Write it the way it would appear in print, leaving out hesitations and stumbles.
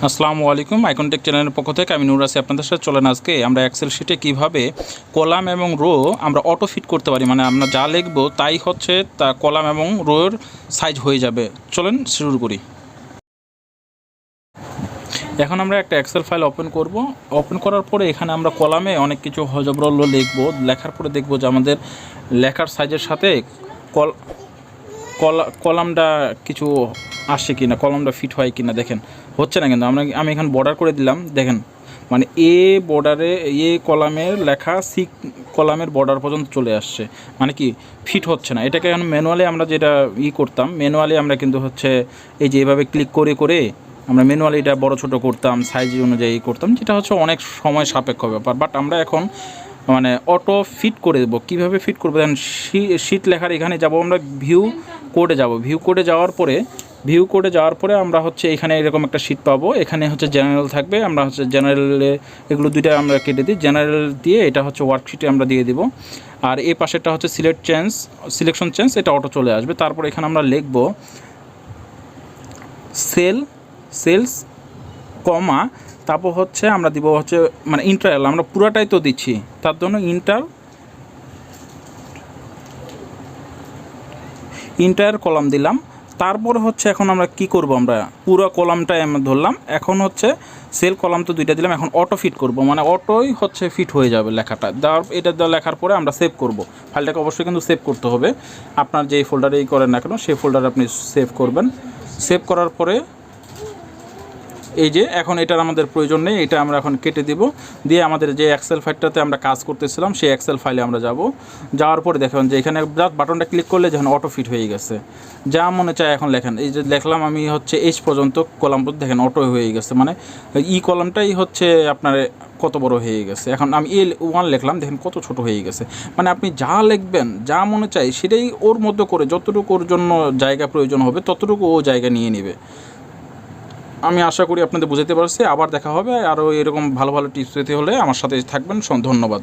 আসসালামু আলাইকুম। আইকনটেক চ্যানেলের পক্ষ থেকে আমি নূর আছি আপনাদের সাথে। চলেন আজকে আমরা এক্সেল শিটে কিভাবে কলাম এবং রো আমরা অটো ফিট করতে পারি, মানে আমরা যা লিখবো তাই হচ্ছে তা কলাম এবং রোর সাইজ হয়ে যাবে। চলেন শুরু করি। এখন আমরা একটা এক্সেল ফাইল ওপেন করব। ওপেন করার পরে এখানে আমরা কলামে অনেক কিছু হজবরল লিখবো। লেখার পরে দেখব যে আমাদের লেখার সাইজের সাথে কলামটা কিছু আসে কি না, কলামটা ফিট হয় কি না। দেখেন হচ্ছে না, কিন্তু আমি এখানে বর্ডার করে দিলাম। দেখেন মানে এ বর্ডারে এ কলামের লেখা সি কলামের বর্ডার পর্যন্ত চলে আসছে, মানে কি ফিট হচ্ছে না। এটাকে এখন ম্যানুয়ালি আমরা যেটা করতাম, ম্যানুয়ালি আমরা কিন্তু হচ্ছে এই যে এভাবে ক্লিক করে করে আমরা ম্যানুয়ালি এটা বড় ছোটো করতাম, সাইজ অনুযায়ী করতাম, যেটা হচ্ছে অনেক সময় সাপেক্ষ ব্যাপার। বাট আমরা এখন মানে অটো ফিট করে দেবো। কীভাবে ফিট করবো দেখেন, শীট লেখার এখানে যাব, আমরা ভিউ কোডে যাব। ভিউ কোডে যাওয়ার পরে আমরা হচ্ছে এখানে এরকম একটা শীট পাবো। এখানে হচ্ছে জেনারেল থাকবে, আমরা হচ্ছে জেনারেলে এগুলো দুইটা আমরা কেটে দিই। জেনারেল দিয়ে এটা হচ্ছে ওয়ার্কশিটে আমরা দিয়ে দিব। আর এই পাশেরটা হচ্ছে সিলেকশন চেঞ্জ, এটা অটো চলে আসবে। তারপর এখানে আমরা লিখব সেলস কমা, তারপর হচ্ছে আমরা দিব হচ্ছে মানে ইন্টারভ্যাল, আমরা পুরাটাই তো দিচ্ছি, তার জন্য ইন্টার কলাম দিলাম। তারপর হচ্ছে এখন আমরা কি করব, আমরা পুরো কলামটাই আমরা ধরলাম। এখন হচ্ছে সেল কলাম তো দুইটা দিলাম, এখন অটো ফিট করব, মানে অটোই হচ্ছে ফিট হয়ে যাবে লেখাটা। এটা লেখার পরে আমরা সেভ করব। ফাইলটাকে অবশ্যই কিন্তু সেভ করতে হবে। আপনার যেই ফোল্ডারেই করেন না কেন সেই ফোল্ডারে আপনি সেভ করবেন। সেভ করার পরে এই যে এখন এটার আমাদের প্রয়োজন নেই, এটা আমরা এখন কেটে দিব। দিয়ে আমাদের যে এক্সেল ফাইলটাতে আমরা কাজ করতেছিলাম সেই এক্সেল ফাইলে আমরা যাব। যাওয়ার পরে দেখেন যে এখানে জাস্ট বাটনটা ক্লিক করলে যখন অটো ফিট হয়ে গেছে, যা মনে চায় এখন লেখেন। এই যে লিখলাম আমি হচ্ছে এইচ পর্যন্ত কলাম পর্যন্ত, দেখেন অটো হয়ে গেছে, মানে কলামটাই হচ্ছে আপনার কত বড় হয়ে গেছে। এখন আমি A1 লিখলাম, দেখেন কত ছোট হয়ে গেছে। মানে আপনি যা লিখবেন, যা মনে চায় সেটাই ওর মধ্যে করে, যতটুকু ওর জন্য জায়গা প্রয়োজন হবে ততটুকু ও জায়গা নিয়ে নেবে। আমি আশা করি আপনাদের বুঝাতে পারছি। আবার দেখা হবে। আরও এরকম ভালো ভালো টিপস পেতে হলে আমার সাথে থাকবেন। ধন্যবাদ।